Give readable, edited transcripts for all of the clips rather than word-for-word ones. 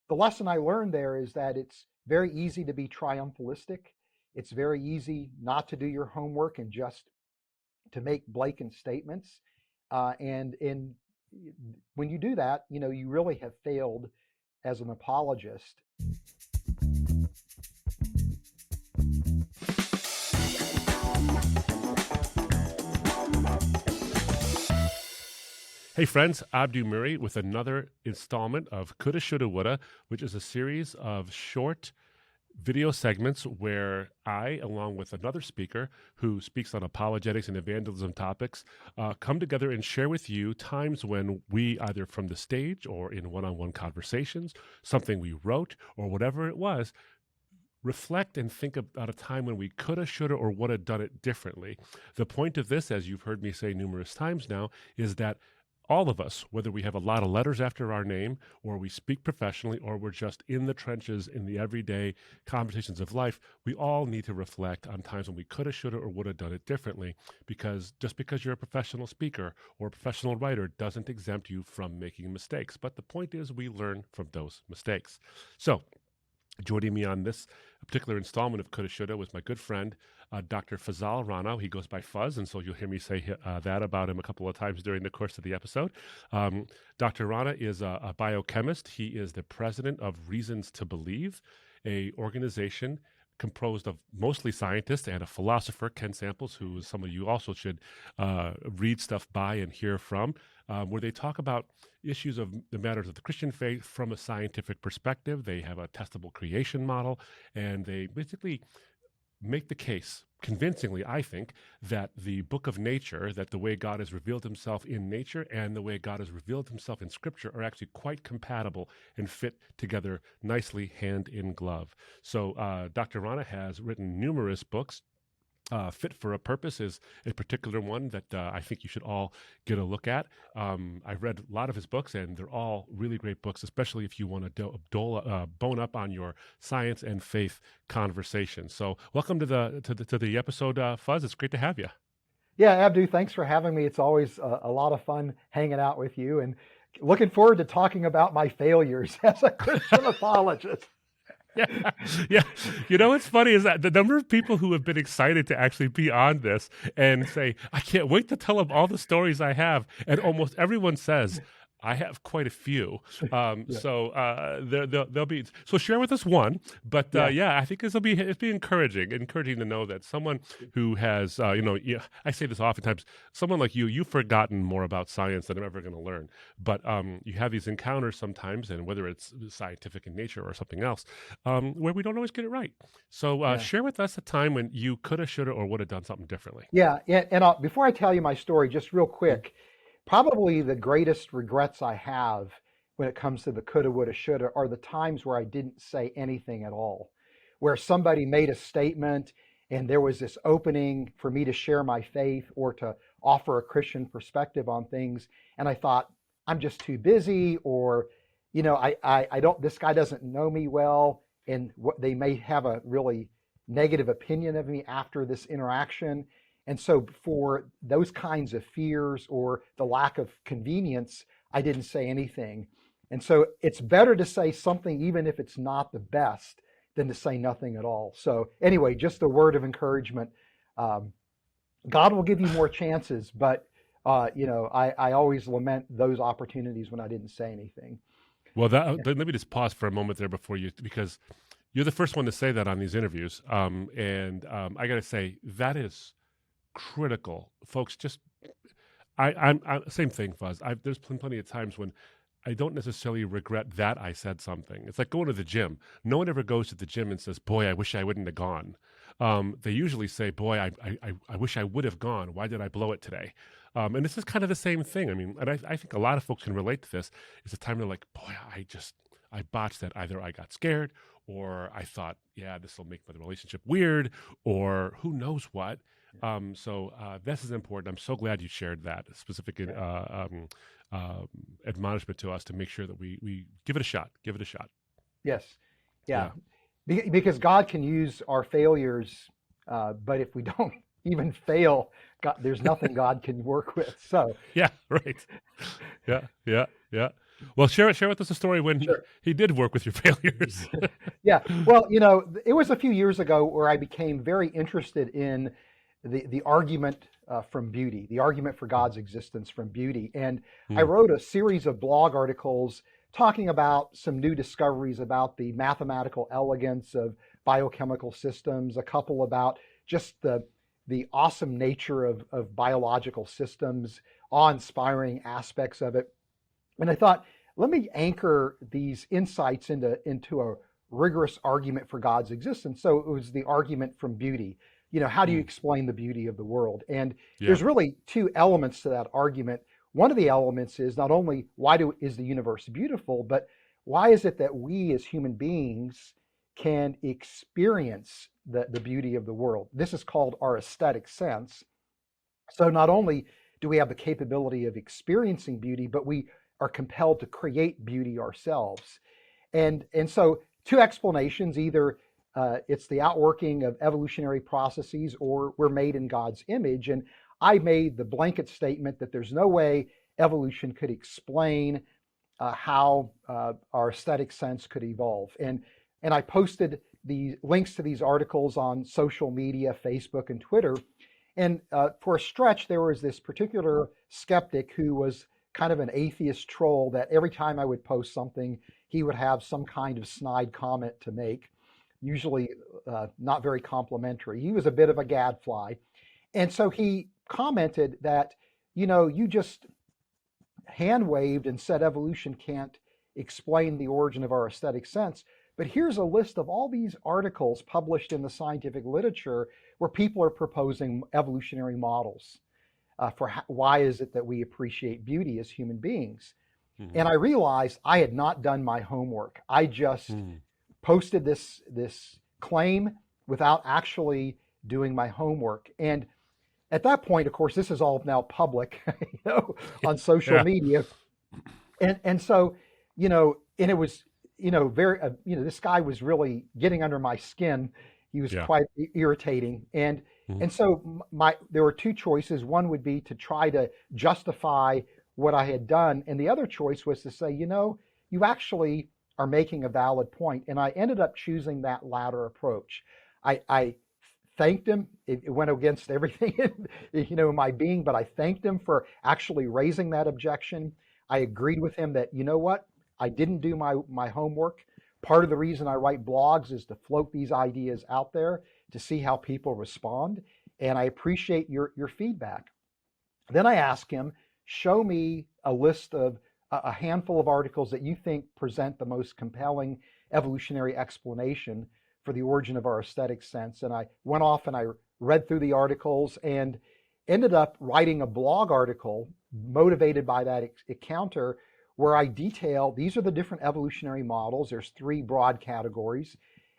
the lesson I learned there is that it's very easy to be triumphalistic. It's very easy not to do your homework and just to make blatant statements. And when you do that, you really have failed as an apologist. Hey friends, Abdu Murray with another installment of Coulda, Shoulda, Woulda, which is a series of short video segments where I, along with another speaker who speaks on apologetics and evangelism topics, come together and share with you times when we, either from the stage or in one-on-one conversations, something we wrote or whatever it was, reflect and think about a time when we coulda, shoulda, or woulda done it differently. The point of this, as you've heard me say numerous times now, is that all of us, whether we have a lot of letters after our name, or we speak professionally, or we're just in the trenches in the everyday conversations of life, we all need to reflect on times when we coulda, shoulda, or woulda done it differently. Because just because you're a professional speaker or a professional writer doesn't exempt you from making mistakes. But the point is, we learn from those mistakes. So, joining me on this particular installment of Coulda Shoulda was my good friend, Dr. Fazal Rana. He goes by Fuzz, and so you'll hear me say that about him a couple of times during the course of the episode. Dr. Rana is a biochemist. He is the president of Reasons to Believe, a organization composed of mostly scientists and a philosopher, Ken Samples, who some of you also should read stuff by and hear from, where they talk about issues of the matters of the Christian faith from a scientific perspective. They have a testable creation model, and they basically make the case convincingly, I think, that the book of nature, that the way God has revealed himself in nature and the way God has revealed himself in scripture are actually quite compatible and fit together nicely hand in glove. So Dr. Rana has written numerous books. Fit for a Purpose is a particular one that I think you should all get a look at. I've read a lot of his books, and they're all really great books, especially if you want to bone up on your science and faith conversation. So, welcome to the episode, Fuzz. It's great to have you. Yeah, Abdu, thanks for having me. It's always a lot of fun hanging out with you and looking forward to talking about my failures as a Christian apologist. Yeah, yeah. What's funny is that the number of people who have been excited to actually be on this and say, I can't wait to tell them all the stories I have. And almost everyone says, I have quite a few. Yeah. So they'll be. So share with us one. But Yeah. I think it'll be encouraging to know that someone who has, I say this oftentimes, someone like you, you've forgotten more about science than I'm ever going to learn. But you have these encounters sometimes, and whether it's scientific in nature or something else, where we don't always get it right. So Yeah. share with us a time when you coulda, shoulda, or woulda done something differently. Yeah. And before I tell you my story, just real quick, probably the greatest regrets I have when it comes to the coulda, woulda, shoulda are the times where I didn't say anything at all, where somebody made a statement and there was this opening for me to share my faith or to offer a Christian perspective on things. And I thought, I'm just too busy, or, I don't, this guy doesn't know me well. And what they may have a really negative opinion of me after this interaction. And so, for those kinds of fears or the lack of convenience, I didn't say anything. And so, it's better to say something, even if it's not the best, than to say nothing at all. So, anyway, just a word of encouragement. God will give you more chances, but I always lament those opportunities when I didn't say anything. Well, let me just pause for a moment there because you're the first one to say that on these interviews. And I got to say, that is critical, folks. Just I'm same thing, Fuzz. There's plenty of times when I don't necessarily regret that I said something. It's like going to the gym. No one ever goes to the gym and says, "Boy, I wish I wouldn't have gone." They usually say, "Boy, I wish I would have gone. Why did I blow it today?" And this is kind of the same thing. I mean, and I think a lot of folks can relate to this. It's a time they're like, "Boy, I botched that. Either I got scared, or I thought, yeah, this will make the relationship weird, or who knows what." So this is important. I'm so glad you shared that specific admonishment to us to make sure that we give it a shot. Give it a shot. Yes. Yeah. Yeah. Because God can use our failures, but if we don't even fail, God, there's nothing God can work with. So Yeah. Right. Yeah. Yeah. Yeah. Well, share with us a story when Sure. he did work with your failures. Yeah. Well, it was a few years ago where I became very interested in the argument from beauty, the argument for God's existence from beauty. And I Mm, wrote a series of blog articles talking about some new discoveries about the mathematical elegance of biochemical systems, a couple about just the awesome nature of biological systems, awe-inspiring aspects of it. And I thought, let me anchor these insights into a rigorous argument for God's existence. So it was the argument from beauty. How do you mm, explain the beauty of the world? And yeah. there's really two elements to that argument. One of the elements is not only is the universe beautiful, but why is it that we as human beings can experience the beauty of the world? This is called our aesthetic sense. So not only do we have the capability of experiencing beauty, but we are compelled to create beauty ourselves. And so two explanations: either it's the outworking of evolutionary processes, or we're made in God's image. And I made the blanket statement that there's no way evolution could explain how our aesthetic sense could evolve. And I posted the links to these articles on social media, Facebook and Twitter. And for a stretch, there was this particular skeptic who was kind of an atheist troll that every time I would post something, he would have some kind of snide comment to make, usually not very complimentary. He was a bit of a gadfly. And so he commented that, you just hand waved and said evolution can't explain the origin of our aesthetic sense. But here's a list of all these articles published in the scientific literature where people are proposing evolutionary models for why is it that we appreciate beauty as human beings. Hmm. And I realized I had not done my homework. I just Hmm. posted this claim without actually doing my homework. And at that point, of course, this is all now public, on social Yeah. media. And so, and it was, very, this guy was really getting under my skin. He was Yeah. quite irritating. And Hmm. and so there were two choices. One would be to try to justify what I had done, and the other choice was to say, you actually are making a valid point. And I ended up choosing that latter approach. I thanked him. It went against everything, in my being, but I thanked him for actually raising that objection. I agreed with him that, what, I didn't do my homework. Part of the reason I write blogs is to float these ideas out there to see how people respond. And I appreciate your feedback. Then I asked him, show me a list of a handful of articles that you think present the most compelling evolutionary explanation for the origin of our aesthetic sense. And I went off and I read through the articles and ended up writing a blog article motivated by that encounter, where I detail these are the different evolutionary models. There's three broad categories.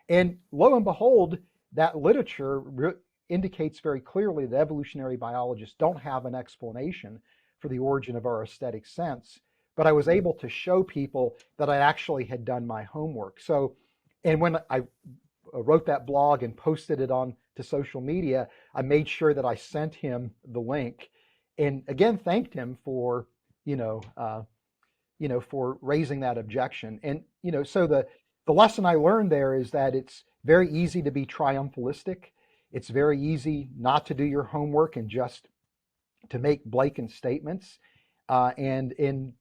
And lo and behold, that literature indicates very clearly that evolutionary biologists don't have an explanation for the origin of our aesthetic sense. But I was able to show people that I actually had done my homework. So, and when I wrote that blog and posted it on to social media, I made sure that I sent him the link, and again thanked him for for raising that objection. And so the lesson I learned there is that it's very easy to be triumphalistic. It's very easy not to do your homework and just to make blatant statements. And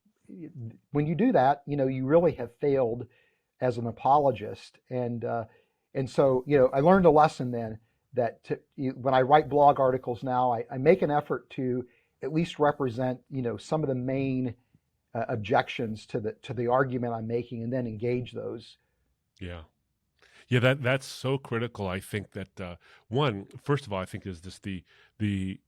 when you do that, you really have failed as an apologist. And so, I learned a lesson then that when I write blog articles now, I make an effort to at least represent, some of the main objections to the argument I'm making, and then engage those. Yeah. Yeah, that's so critical. I think that one, first of all, I think is just the the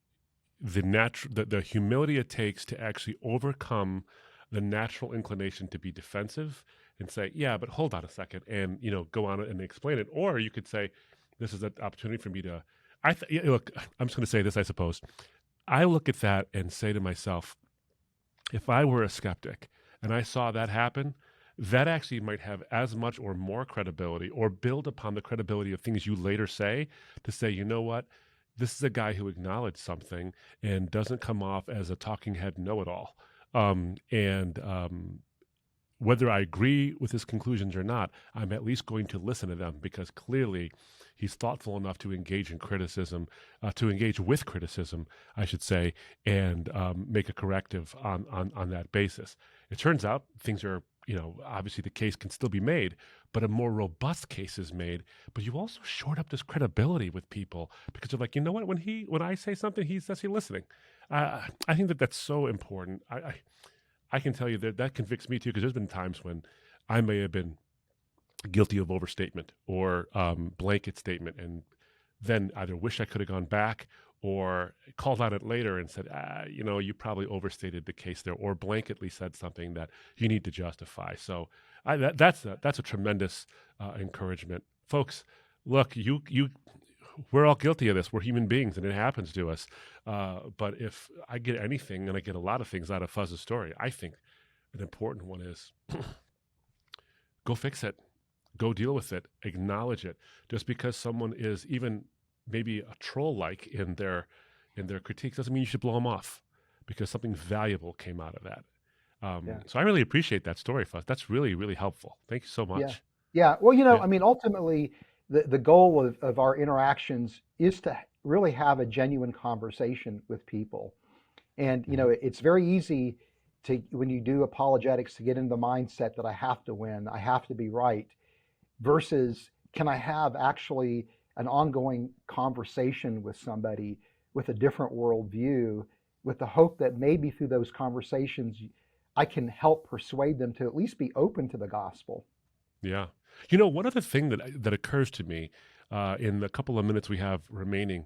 humility it takes to actually overcome the natural inclination to be defensive and say, yeah, but hold on a second, and go on and explain it. Or you could say, this is an opportunity for me to. Look. I'm just going to say this. I suppose I look at that and say to myself, if I were a skeptic and I saw that happen, that actually might have as much or more credibility or build upon the credibility of things you later say to say, you know what? This is a guy who acknowledged something and doesn't come off as a talking head know it all. And whether I agree with his conclusions or not, I'm at least going to listen to them because clearly he's thoughtful enough to engage in criticism, to engage with criticism, I should say, and make a corrective on that basis. It turns out things are, obviously the case can still be made, but a more robust case is made. But you also short up this credibility with people because they're like, you know what? When I say something, he's actually listening. I think that's so important. I can tell you that convicts me too, because there's been times when I may have been guilty of overstatement or blanket statement, and then either wish I could have gone back or called on it later and said, you probably overstated the case there, or blanketly said something that you need to justify. So that's a tremendous encouragement, folks. Look, we're all guilty of this. We're human beings, and it happens to us. But if I get anything, and I get a lot of things out of Fuzz's story, I think an important one is go fix it. Go deal with it. Acknowledge it. Just because someone is even maybe a troll-like in their critiques doesn't mean you should blow them off, because something valuable came out of that. So I really appreciate that story, Fuzz. That's really, really helpful. Thank you so much. Yeah. Well, Yeah. I mean, ultimately, the goal of our interactions is to really have a genuine conversation with people. And, it's very easy when you do apologetics, to get into the mindset that I have to win, I have to be right, versus can I have actually an ongoing conversation with somebody with a different worldview, with the hope that maybe through those conversations, I can help persuade them to at least be open to the gospel. Yeah. One other thing that occurs to me in the couple of minutes we have remaining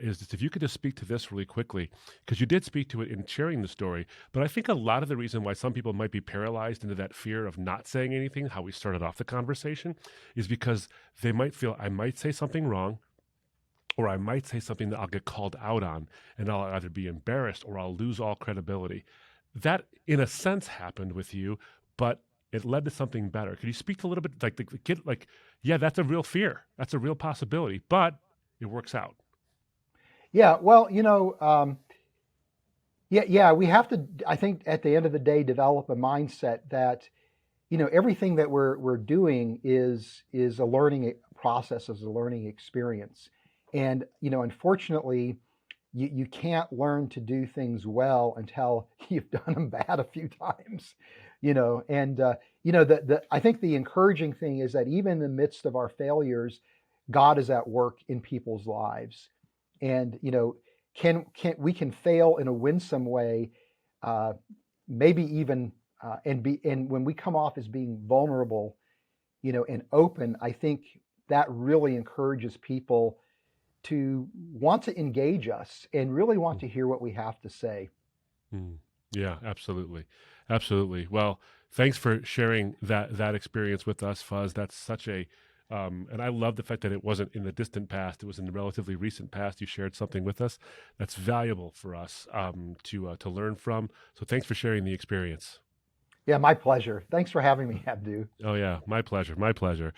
is that if you could just speak to this really quickly, because you did speak to it in sharing the story, but I think a lot of the reason why some people might be paralyzed into that fear of not saying anything, how we started off the conversation, is because they might feel I might say something wrong, or I might say something that I'll get called out on, and I'll either be embarrassed or I'll lose all credibility. That, in a sense, happened with you, but it led to something better. Could you speak a little bit, like the kid, yeah, that's a real fear. That's a real possibility, but it works out. Yeah, well, we have to, I think, at the end of the day, develop a mindset that, everything that we're doing is a learning process, is a learning experience. And, unfortunately, you can't learn to do things well until you've done them bad a few times, and, I think the encouraging thing is that even in the midst of our failures, God is at work in people's lives. And we can fail in a winsome way, maybe even and when we come off as being vulnerable, and open, I think that really encourages people to want to engage us and really want to hear what we have to say. Yeah, absolutely. Absolutely. Well, thanks for sharing that experience with us, Fuzz. That's such a and I love the fact that it wasn't in the distant past; it was in the relatively recent past. You shared something with us that's valuable for us to learn from. So, thanks for sharing the experience. Yeah, my pleasure. Thanks for having me, Abdu. Oh, yeah, my pleasure. My pleasure.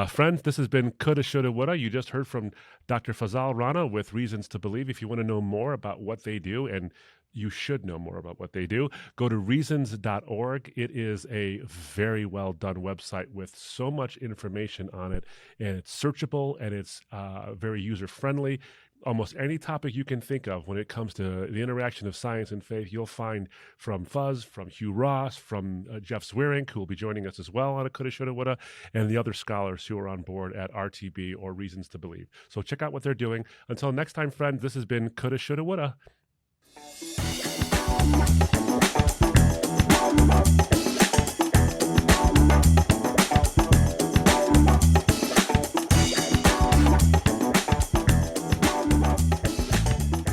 Friends, this has been Coulda, Shoulda, Woulda. You just heard from Dr. Fazal Rana with Reasons to Believe. If you want to know more about what they do, and you should know more about what they do, go to reasons.org. It is a very well done website with so much information on it, and it's searchable, and it's very user friendly. Almost any topic you can think of when it comes to the interaction of science and faith, you'll find from Fuzz, from Hugh Ross, from Jeff Zwirink, who will be joining us as well on a Coulda, Shoulda, Woulda, and the other scholars who are on board at RTB or Reasons to Believe. So check out what they're doing. Until next time, friends, this has been Coulda, Shoulda, Woulda.